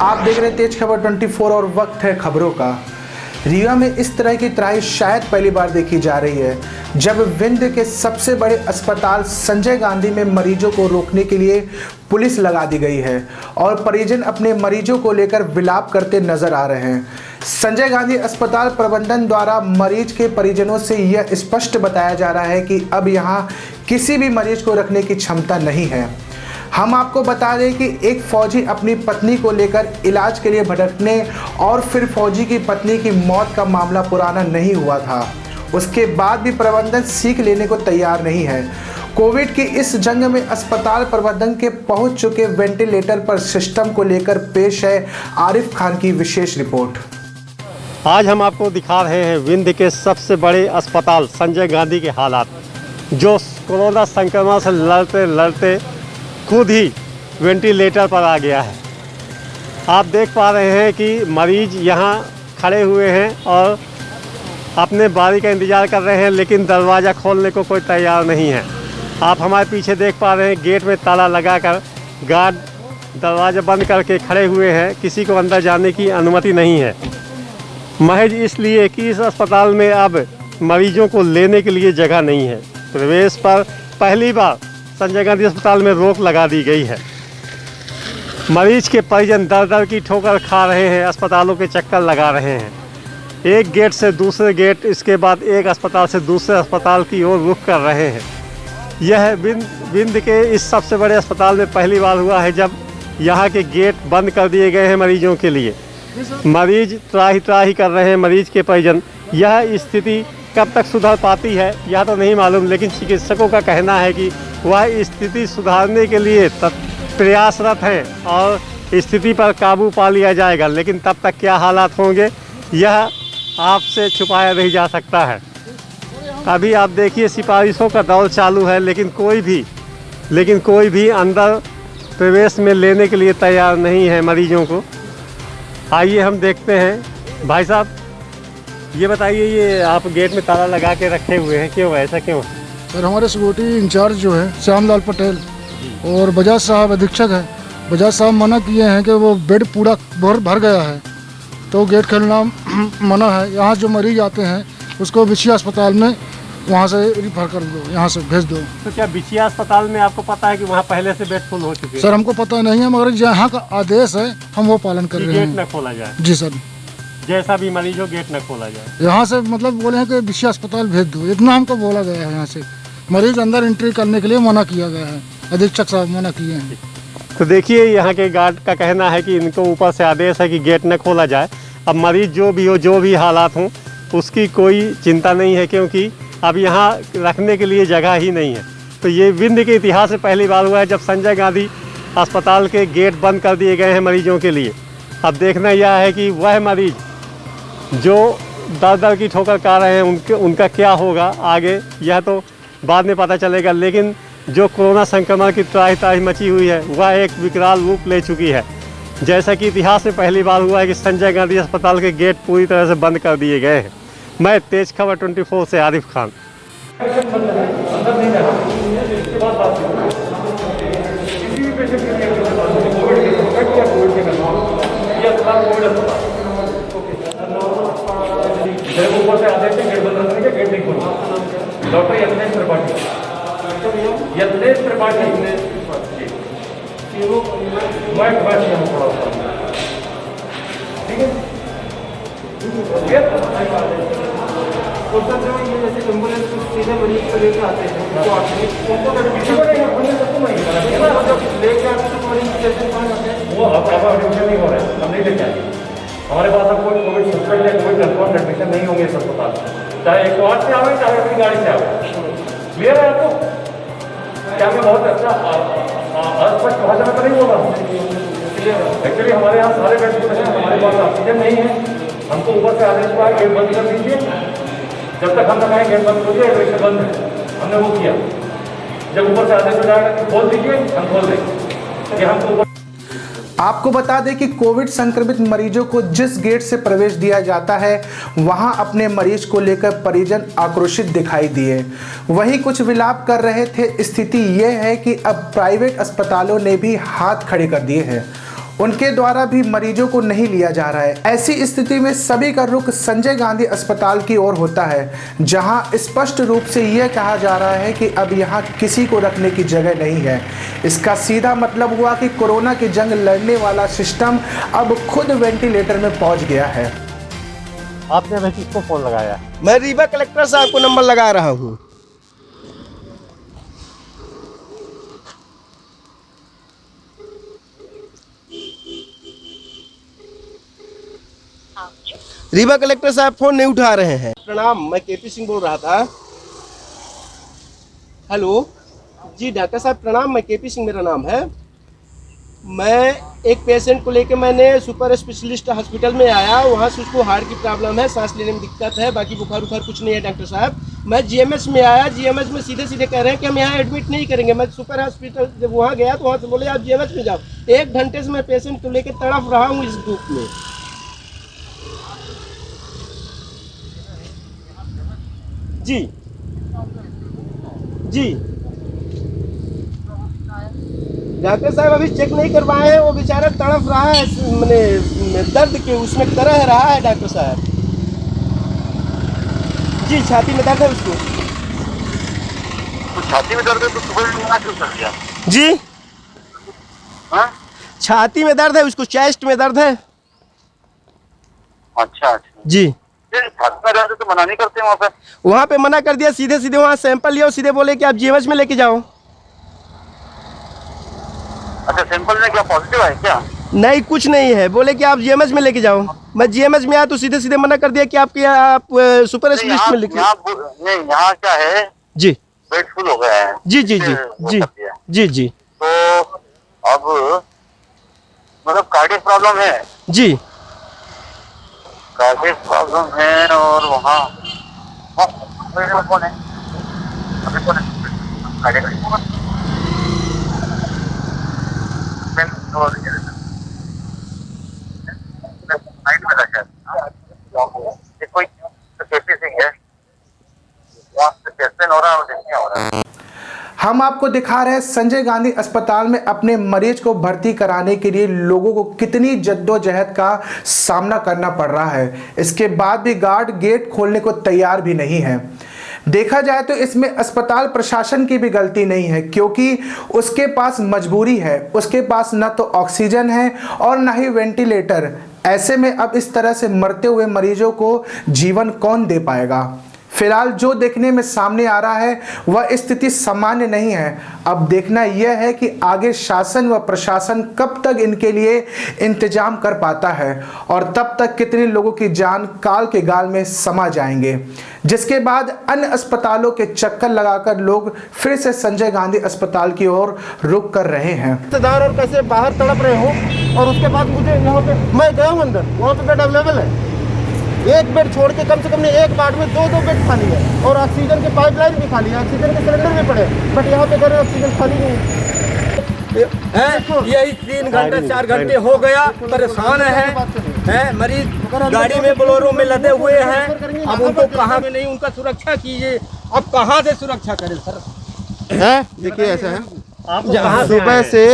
आप देख रहे हैं तेज खबर 24 और वक्त है खबरों का। रीवा में इस तरह की त्राही शायद पहली बार देखी जा रही है, जब विंध्य के सबसे बड़े अस्पताल संजय गांधी में मरीजों को रोकने के लिए पुलिस लगा दी गई है और परिजन अपने मरीजों को लेकर विलाप करते नजर आ रहे हैं। संजय गांधी अस्पताल प्रबंधन द्वारा मरीज के परिजनों से यह स्पष्ट बताया जा रहा है कि अब यहां किसी भी मरीज को रखने की क्षमता नहीं है। हम आपको बता दें कि एक फौजी अपनी पत्नी को लेकर इलाज के लिए भटकने और फिर फौजी की पत्नी की मौत का मामला पुराना नहीं हुआ था। उसके बाद भी प्रबंधन सीख लेने को तैयार नहीं है। कोविड की इस जंग में अस्पताल प्रबंधन के पहुंच चुके वेंटिलेटर पर सिस्टम को लेकर पेश है आरिफ खान की विशेष रिपोर्ट। आज हम आपको दिखा रहे हैं विंध्य के सबसे बड़े अस्पताल संजय गांधी के हालात, जो कोरोना संक्रमण से लड़ते लड़ते खुद ही वेंटिलेटर पर आ गया है। आप देख पा रहे हैं कि मरीज यहां खड़े हुए हैं और अपने बारी का इंतज़ार कर रहे हैं, लेकिन दरवाज़ा खोलने को कोई तैयार नहीं है। आप हमारे पीछे देख पा रहे हैं गेट में ताला लगाकर गार्ड दरवाज़ा बंद करके खड़े हुए हैं। किसी को अंदर जाने की अनुमति नहीं है, महज इसलिए कि इस अस्पताल में अब मरीजों को लेने के लिए जगह नहीं है। प्रवेश पर पहली बार संजय गांधी अस्पताल में रोक लगा दी गई है। मरीज के परिजन दर दर की ठोकर खा रहे हैं, अस्पतालों के चक्कर लगा रहे हैं, एक गेट से दूसरे गेट, इसके बाद एक अस्पताल से दूसरे अस्पताल की ओर रुख कर रहे हैं। यह विंध्य के इस सबसे बड़े अस्पताल में पहली बार हुआ है जब यहाँ के गेट बंद कर दिए गए हैं मरीजों के लिए। मरीज त्राही कर रहे हैं, मरीज के परिजन। यह स्थिति कब तक सुधर पाती है यह तो नहीं मालूम, लेकिन चिकित्सकों का कहना है कि वह स्थिति सुधारने के लिए प्रयासरत हैं और स्थिति पर काबू पा लिया जाएगा। लेकिन तब तक क्या हालात होंगे यह आपसे छुपाया नहीं जा सकता है। अभी आप देखिए सिफारिशों का दौर चालू है, लेकिन कोई भी अंदर प्रवेश में लेने के लिए तैयार नहीं है मरीजों को। आइए हम देखते हैं। भाई साहब ये बताइए, ये आप गेट में ताला लगा के रखे हुए हैं, क्यों, ऐसा क्यों? सर हमारे सिक्योरिटी इंचार्ज जो है श्यामलाल पटेल और बजाज साहब अधीक्षक हैं, बजाज साहब मना किए हैं कि वो बेड पूरा भर गया है तो गेट खोलना मना है। यहाँ जो मरीज आते हैं उसको बिछिया अस्पताल में वहाँ से रिफर कर दो, यहाँ से भेज दो। तो क्या बिछिया अस्पताल में आपको पता है कि वहाँ पहले से बेड फुल हो चुके हैं? सर हमको पता नहीं है, मगर यहाँ का आदेश है हम वो पालन कर रहे हैं। गेट न खोला जाए? जी सर, जैसा भी मरीज हो गेट न खोला जाए। यहाँ से मतलब बोले हैं कि बिछिया अस्पताल भेज दो, इतना हमको बोला गया है। यहाँ से मरीज अंदर एंट्री करने के लिए मना किया गया है, अधीक्षक साहब मना किए हैं। तो देखिए यहाँ के गार्ड का कहना है कि इनको ऊपर से आदेश है कि गेट न खोला जाए। अब मरीज जो भी हो, जो भी हालात हों, उसकी कोई चिंता नहीं है, क्योंकि अब यहाँ रखने के लिए जगह ही नहीं है। तो ये विंध्य के इतिहास में पहली बार हुआ है जब संजय गांधी अस्पताल के गेट बंद कर दिए गए हैं मरीजों के लिए। अब देखना यह है कि वह मरीज जो दर दर की ठोकर खा रहे हैं उनका क्या होगा आगे, यह तो बाद में पता चलेगा। लेकिन जो कोरोना संक्रमण की त्राही मची हुई है वह एक विकराल रूप ले चुकी है। जैसा कि इतिहास में पहली बार हुआ है कि संजय गांधी अस्पताल के गेट पूरी तरह से बंद कर दिए गए हैं। मैं तेज खबर 24 से आरिफ खान। ऊपर से आदेश है गेट बंद करने के, गेट नहीं खोलना। डॉक्टर यत्नेश त्रिपाठी ठीक है। तो सर जो ये जैसे एम्बुलेंस सीधे मरीज को लेकर आते हैं उनको लेके आते तो मरीज जैसे वो अब एडमिशन नहीं हो रहा है, हम नहीं लेके आएंगे। हमारे पास अब कोई कोविड सस्पेक्ट या कोविड कंफर्म एडमिशन नहीं होंगे इस अस्पताल में, चाहे 108 से आवे चाहे अपनी गाड़ी से आवे। क्लियर है आपको? क्या मैं बहुत अच्छा अस्पष्ट भाषा में तो नहीं बोला? एक्चुअली हमारे यहाँ सारे बेड फुल हैं, हमारे पास ऑक्सीजन नहीं है। हमको ऊपर से आदेश हुआ है गेट बंद कर दीजिए, जब तक हम लगाएं गेट बंद करिए, एडमिशन बंद है। हमने वो किया, जब ऊपर से आदेश हो जाएगा कि खोल दीजिए, हम खोल देंगे। ये हमको आपको बता दें कि कोविड संक्रमित मरीजों को जिस गेट से प्रवेश दिया जाता है वहां अपने मरीज को लेकर परिजन आक्रोशित दिखाई दिए, वहीं कुछ विलाप कर रहे थे। स्थिति यह है कि अब प्राइवेट अस्पतालों ने भी हाथ खड़े कर दिए हैं। उनके द्वारा भी मरीजों को नहीं लिया जा रहा है। ऐसी स्थिति में सभी का रुख संजय गांधी अस्पताल की ओर होता है, जहां स्पष्ट रूप से यह कहा जा रहा है कि अब यहां किसी को रखने की जगह नहीं है। इसका सीधा मतलब हुआ कि कोरोना की जंग लड़ने वाला सिस्टम अब खुद वेंटिलेटर में पहुंच गया है। आपने अभी किसको फोन लगाया? मैं रीवा कलेक्टर साहब को नंबर लगा रहा हूँ। रीवा कलेक्टर साहब फोन नहीं उठा रहे हैं। प्रणाम, मैं केपी सिंह बोल रहा था। हेलो जी डॉक्टर साहब प्रणाम, मैं केपी सिंह मेरा नाम है। मैं एक पेशेंट को लेकर मैंने सुपर स्पेशलिस्ट हॉस्पिटल में आया। वहाँ से उसको हार्ट की प्रॉब्लम है, सांस लेने में दिक्कत है, बाकी बुखार उखार कुछ नहीं है डॉक्टर साहब। मैं जीएमएस में आया, जीएमएस में सीधे सीधे कह रहे हैं कि हम यहाँ एडमिट नहीं करेंगे। मैं सुपर हॉस्पिटल जब वहाँ गया तो वहाँ से बोले आप जीएमएस में जाओ। 1 घंटे से मैं पेशेंट को लेकर तड़प रहा हूँ इस धूप में। जी जी डॉक्टर साहब अभी चेक नहीं करवाए हैं, वो बेचारा तड़प रहा है, मैंने दर्द के उसमें तरह रहा है डॉक्टर साहब। जी छाती में दर्द है उसको। तो छाती में दर्द है तो सुबह में क्यों कर दिया? जी हाँ? छाती में दर्द है उसको, चेस्ट में दर्द है। अच्छा जी छाती में दर्द है तो मना नहीं करते वहाँ पे मना कर दिया, सीधे सीधे वहाँ सैंपल लिया और सीधे बोले कि आप जीएमएच में लेके जाओ। अच्छा सैंपल में क्या पॉजिटिव है क्या? नहीं कुछ नहीं है, बोले कि आप जीएमएच में लेके जाओ। मैं जीएमएच में आया तो सीधे सीधे मना कर दिया कि आप सुपर स्पेशलिस्ट में लेके। नहीं यहाँ क्या है जी बेड फुल हो गया है। जी जी जी जी जी जी तो अब मतलब कार्डियक प्रॉब्लम है। जी कार्डियक प्रॉब्लम है और वहाँ कौन है अभी कौन है कार्डियक कोई केपी सिंह है हो रहा है। हम आपको दिखा रहे हैं संजय गांधी अस्पताल में अपने मरीज को भर्ती कराने के लिए लोगों को कितनी जद्दोजहद का सामना करना पड़ रहा है। इसके बाद भी गार्ड गेट खोलने को तैयार भी नहीं है। देखा जाए तो इसमें अस्पताल प्रशासन की भी गलती नहीं है, क्योंकि उसके पास मजबूरी है। उसके पास न तो ऑक्सीजन है और न ही वेंटिलेटर। ऐसे में अब इस तरह से मरते हुए मरीजों को जीवन कौन दे पाएगा। फिलहाल जो देखने में सामने आ रहा है वह स्थिति सामान्य नहीं है। अब देखना यह है कि आगे शासन व प्रशासन कब तक इनके लिए इंतजाम कर पाता है और तब तक कितने लोगों की जान काल के गाल में समा जाएंगे, जिसके बाद अन्य अस्पतालों के चक्कर लगाकर लोग फिर से संजय गांधी अस्पताल की ओर रुख कर रहे हैं। रिश्तेदार और कैसे बाहर तड़प रहे हो और उसके बाद मुझे यहाँ पे मैं गया हूँ अंदर, वहाँ पे बेड अवेलेबल है। एक बेड छोड़ के कम से कम एक वार्ड में 2-2 बेड खाली है और ऑक्सीजन के पाइपलाइन भी खाली है, ऑक्सीजन के सिलेंडर भी पड़े, बट यहाँ पे करें ऑक्सीजन खाली नहीं है। यही 3 घंटे 4 घंटे हो गया, परेशान है मरीज गाड़ी में बोलेरो में लदे हुए हैं। अब उनको कहाँ में नहीं, उनका सुरक्षा कीजिए। अब कहाँ से सुरक्षा करें सर? देखिए ऐसा है, सुबह से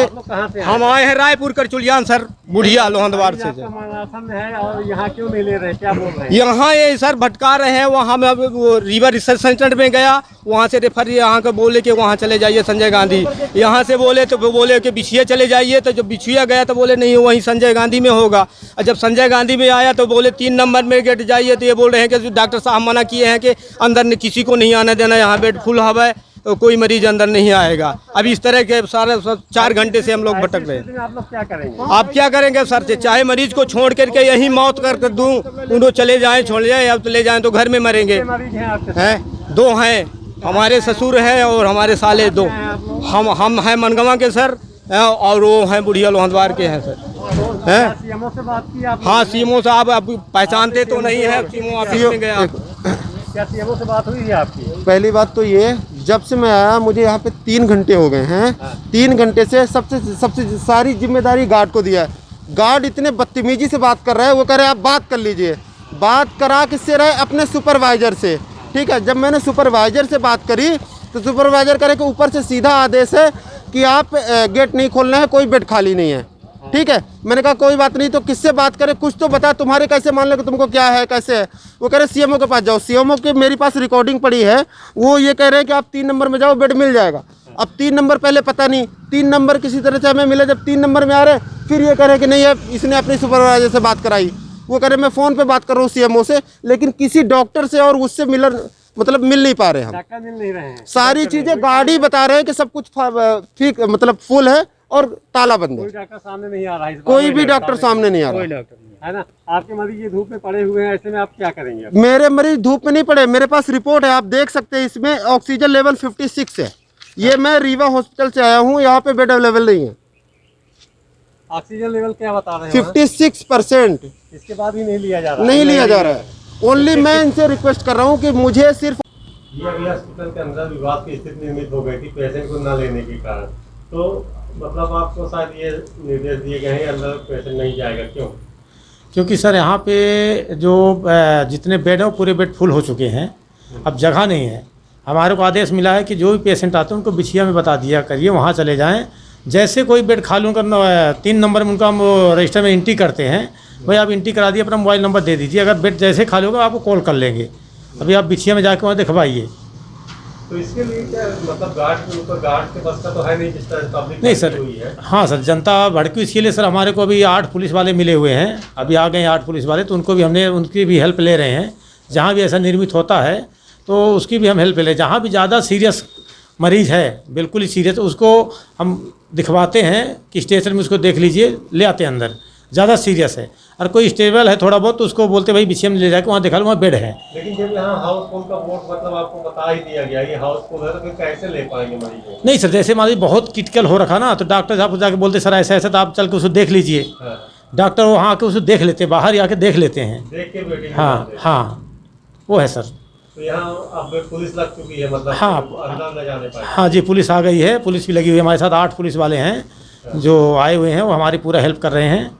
हम आए हैं रायपुर करचुलियान सर, बुढ़िया लोहंदवार से। है और यहाँ क्यों नहीं ले रहे, क्या बोल रहे हैं? यहाँ ये सर भटका रहे हैं। वहाँ में अब वो रिवर रिसर्च सेंटर में गया, वहाँ से रेफर यहाँ के बोले कि वहाँ चले जाइए संजय गांधी। यहाँ से बोले तो बोले कि बिछिया चले जाइए, तो जब बिछिया गया तो बोले नहीं वहीं संजय गांधी में होगा। और जब संजय गांधी में आया तो बोले 3 नंबर में गेट जाइए, तो ये बोल रहे हैं कि डॉक्टर साहब मना किए हैं कि अंदर किसी को नहीं आने देना, यहाँ बेड फुल है तो कोई मरीज अंदर नहीं आएगा। अब इस तरह के सारे 4 घंटे से हम लोग भटक रहे हैं। आप लोग क्या करेंगे? आप क्या करेंगे सर? से चाहे मरीज को छोड़ करके यही मौत कर दूं, उनको चले जाएं, छोड़ जाएं, अब तो ले जाएं तो घर में मरेंगे। मरीज हैं आपके? हैं 2 हैं, हमारे ससुर हैं और हमारे साले 2। हम हैं मनगवा के सर और वो हैं बुढ़िया लोहंदवार के हैं सर। हैं सीएमओ से बात की आप? हाँ सीएमओ साहब आप पहचानते तो नहीं है, सीएमओ ऑफिस में गया। क्या सीएमओ से बात हुई है आपकी? पहली बात तो ये, जब से मैं आया मुझे यहाँ पे 3 घंटे हो गए हैं। 3 घंटे से सबसे सारी जिम्मेदारी गार्ड को दिया है। गार्ड इतने बदतमीजी से बात कर रहा है, वो कह रहे हैं आप बात कर लीजिए। बात करा किससे रहे? अपने सुपरवाइजर से। ठीक है, जब मैंने सुपरवाइजर से बात करी तो सुपरवाइजर करे कि ऊपर से सीधा आदेश है कि आप गेट नहीं खोलना है, कोई बेड खाली नहीं है। ठीक है। मैंने कहा कोई बात नहीं, तो किससे बात करें, कुछ तो बता, तुम्हारे कैसे मान लो कि तुमको क्या है कैसे है। वो कह रहे सीएमओ के पास जाओ। सीएमओ के मेरे पास रिकॉर्डिंग पड़ी है, वो ये कह रहे हैं कि आप 3 नंबर में जाओ, बेड मिल जाएगा। अब 3 नंबर पहले पता नहीं, 3 नंबर किसी तरह से हमें मिले। जब 3 नंबर में आ रहे, फिर ये कह रहे हैं कि नहीं है, इसने अपनी सुपरवाइजर से बात कराई। वो कह रहे मैं फ़ोन पे बात कर रहा हूँ सीएमओ से, लेकिन किसी डॉक्टर से और उससे मिल नहीं पा रहे हम। डॉक्टर मिल नहीं रहे हैं। सारी चीज़ें गाड़ी बता रहे हैं कि सब कुछ ठीक मतलब फुल है और ताला बंद है। कोई डॉक्टर सामने नहीं आ रहा है, कोई भी डॉक्टर सामने नहीं आ रहा है ना। आपके मरीज ये धूप में पड़े हुए हैं, ऐसे में आप क्या करेंगे अब? मेरे मरीज धूप में नहीं पड़े, मेरे पास रिपोर्ट है, आप देख सकते हैं। इसमें ऑक्सीजन लेवल 56 है। ये मैं रीवा हॉस्पिटल से आया हूँ, यहाँ पे बेड अवेलेबल नहीं है। ऑक्सीजन लेवल क्या बता रहे हैं? 56%। इसके बाद भी नहीं लिया जा रहा नहीं लिया जा रहा है। ओनली मैं इनसे रिक्वेस्ट कर रहा हूँ कि मुझे सिर्फ ये अभी हॉस्पिटल के अंदर विवाद की स्थिति निर्मित हो गई थी पेशेंट को न लेने के कारण, तो मतलब आपको शायद ये निर्देश दिए गए हैं अंदर पेशेंट नहीं जाएगा, क्यों? क्योंकि सर यहाँ पे जो जितने बेड हैं वो पूरे बेड फुल हो चुके हैं, अब जगह नहीं है। हमारे को आदेश मिला है कि जो भी पेशेंट आते हैं उनको बिछिया में बता दिया करिए, वहाँ चले जाएं। जैसे कोई बेड खाली करना 3 नंबर में उनका हम रजिस्टर में एंट्री करते हैं, भाई आप एंट्री करा दिए, अपना मोबाइल नंबर दे दीजिए, अगर बेड जैसे खाली होगा आपको कॉल कर लेंगे। अभी आप बिछिया में जाके वहाँ दिखवाइए। तो इसके लिए क्या मतलब गार्ड के ऊपर गार्ड के बस का तो है नहीं, जिस तरह पब्लिक नहीं सर, हुई है। हाँ सर, जनता भड़की इसके लिए सर हमारे को अभी 8 पुलिस वाले मिले हुए हैं, अभी आ गए 8 पुलिस वाले, तो उनको भी हमने उनकी भी हेल्प ले रहे हैं। जहाँ भी ऐसा निर्मित होता है तो उसकी भी हम हेल्प ले। जहाँ भी ज़्यादा सीरियस मरीज़ है, बिल्कुल ही सीरियस, उसको हम दिखवाते हैं कि स्टेशन में उसको देख लीजिए, ले आते हैं अंदर। ज़्यादा सीरियस है और कोई स्टेबल है थोड़ा बहुत, तो उसको बोलते भाई बिछिया में ले जाके वहाँ दिखा लो, वहाँ बेड है। लेकिन जब यहाँ हाउसफुल का बोर्ड मतलब आपको बता ही दिया गया ये हाउसफुल है, तो फिर कैसे ले पाएंगे मरीज को? नहीं सर, जैसे मान लीजिए बहुत क्रिटिकल हो रखा ना, तो डॉक्टर साहब को जाके बोलते सर ऐसा ऐसा, तो आप चल के उसको देख लीजिए। डॉक्टर वहाँ आके उसको देख लेते हैं, बाहर ही आके देख लेते हैं, देख के वेटिंग। हाँ हाँ, वो है सर। तो यहाँ अब पुलिस लग चुकी है, मतलब हाँ अंदर न जाने पाए। हाँ जी, पुलिस आ गई है, पुलिस भी लगी हुई है हमारे साथ। 8 पुलिस वाले हैं जो आए हुए हैं, वो हमारी पूरा हेल्प कर रहे हैं।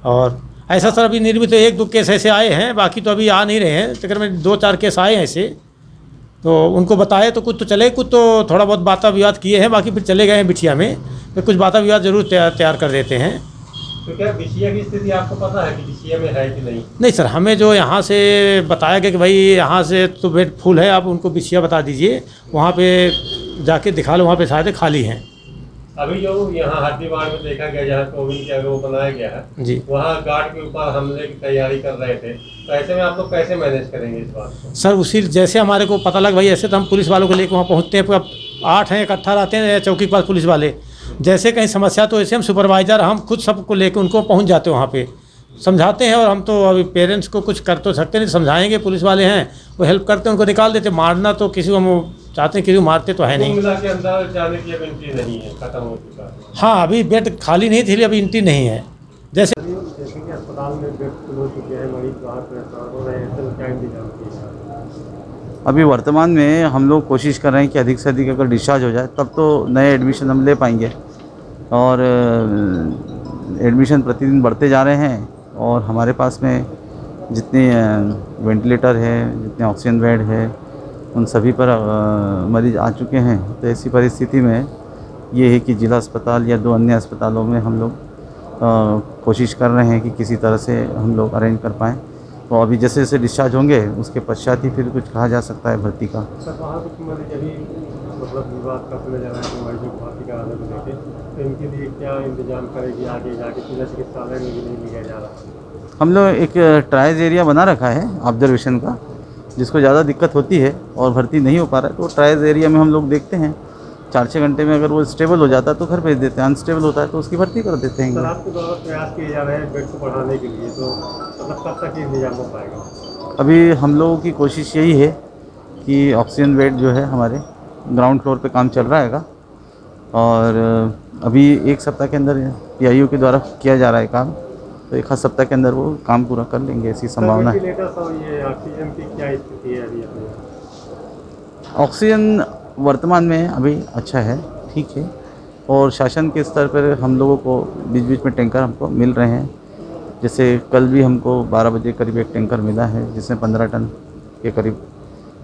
और ऐसा सर अभी निर्मित तो 1-2 केस ऐसे आए हैं, बाकी तो अभी आ नहीं रहे हैं। तकरीबन 2-4 केस आए हैं ऐसे, तो उनको बताए तो कुछ तो चले, कुछ तो थोड़ा बहुत बाता विवाद किए हैं, बाकी फिर चले गए हैं बिछिया में। तो कुछ बाता विवाद जरूर तैयार कर देते हैं। तो क्या बिछिया की स्थिति आपको पता है कि बिछिया में है कि नहीं? नहीं सर, हमें जो यहाँ से बताया गया कि भाई यहाँ से तो बेड फुल है, आप उनको बिछिया बता दीजिए, वहाँ पे जाके दिखा लो, वहाँ पे शायद खाली हैं। अभी जो यहाँ हड्डीवाड़ में देखा गया, जहाँ कोविड के वो बनाया गया है जी, वहाँ गार्ड के ऊपर हमले की तैयारी कर रहे थे, तो ऐसे में आप लोग कैसे मैनेज करेंगे इस बात को? सर उसी जैसे हमारे को पता लगा भाई, ऐसे तो हम पुलिस वालों को लेकर वहाँ पहुँचते हैं। अब 8 हैं इकट्ठा रहते हैं चौकी के पास पुलिस वाले, जैसे कहीं समस्या तो ऐसे हम सुपरवाइज़र हम खुद सबको लेकर उनको पहुँच जाते हैं, वहाँ पे समझाते हैं। और हम तो अभी पेरेंट्स को कुछ कर तो सकते नहीं, समझाएंगे, पुलिस वाले हैं वो हेल्प करते हैं, उनको निकाल देते। मारना तो किसी को हम चाहते हैं, किसी को मारते तो है नहीं। मिला के अंदर जाने की अब एंट्री नहीं है, खत्म हो चुका है। हाँ, अभी बेड खाली नहीं थी, अभी एंट्री नहीं है। जैसे कि अस्पताल में बेड फुल हो चुके हैं, मरीज बाहर परेशान हो रहे हैं, तो क्या इंतजाम किया? अभी वर्तमान में हम लोग कोशिश कर रहे हैं कि अधिक से अधिक अगर डिस्चार्ज हो जाए तब तो नए एडमिशन हम ले पाएंगे। और एडमिशन प्रतिदिन बढ़ते जा रहे हैं, और हमारे पास में जितने वेंटिलेटर है, जितने ऑक्सीजन बेड है, उन सभी पर मरीज आ चुके हैं। तो ऐसी परिस्थिति में ये है कि जिला अस्पताल या 2 अन्य अस्पतालों में हम लोग कोशिश कर रहे हैं कि किसी तरह से हम लोग अरेंज कर पाएँ। तो अभी जैसे जैसे डिस्चार्ज होंगे उसके पश्चात ही फिर कुछ कहा जा सकता है भर्ती का। सर वहाँ कुछ मरीज अभी मतलब विवाद का सुना जा रहा है कि मरीजों को भर्ती कराने को लेकर, तो इनके लिए क्या इंतजाम करेगी आगे जाके? जिला चिकित्सालय में भी नहीं लिया जा रहा। हम लोग एक ट्रायज एरिया बना रखा है ऑब्जर्वेशन का, जिसको ज़्यादा दिक्कत होती है और भर्ती नहीं हो पा रहा है, तो ट्रायज एरिया में हम लोग देखते हैं। 4-6 घंटे में अगर वो स्टेबल हो जाता है तो घर भेज देते हैं, अनस्टेबल होता है तो उसकी भर्ती कर देते हैं। सर आपके द्वारा प्रयास किए जा रहे हैं बेड को बढ़ाने के लिए, तो मतलब कब तक इंतजाम हो पाएगा? अभी हम लोगों की कोशिश यही है कि ऑक्सीजन बेड जो है हमारे ग्राउंड फ्लोर पे काम चल रहा है, और अभी 1 सप्ताह के अंदर PIO के द्वारा किया जा रहा है काम, तो 1 सप्ताह के अंदर वो काम पूरा कर लेंगे, ऐसी संभावना है। ये ऑक्सीजन की क्या स्थिति है अभी? ऑक्सीजन वर्तमान में अभी अच्छा है, ठीक है, और शासन के स्तर पर हम लोगों को बीच बीच में टैंकर हमको मिल रहे हैं। जैसे कल भी हमको 12 बजे करीब एक टैंकर मिला है, जिसमें 15 टन के करीब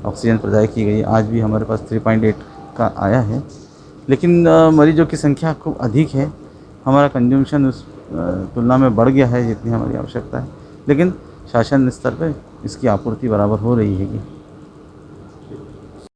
ऑक्सीजन प्रदाय की गई। आज भी हमारे पास 3.8 का आया है, लेकिन मरीजों की संख्या खूब अधिक है। हमारा कंजम्पशन तुलना में बढ़ गया है जितनी हमारी आवश्यकता है, लेकिन शासन स्तर पे इसकी आपूर्ति बराबर हो रही है।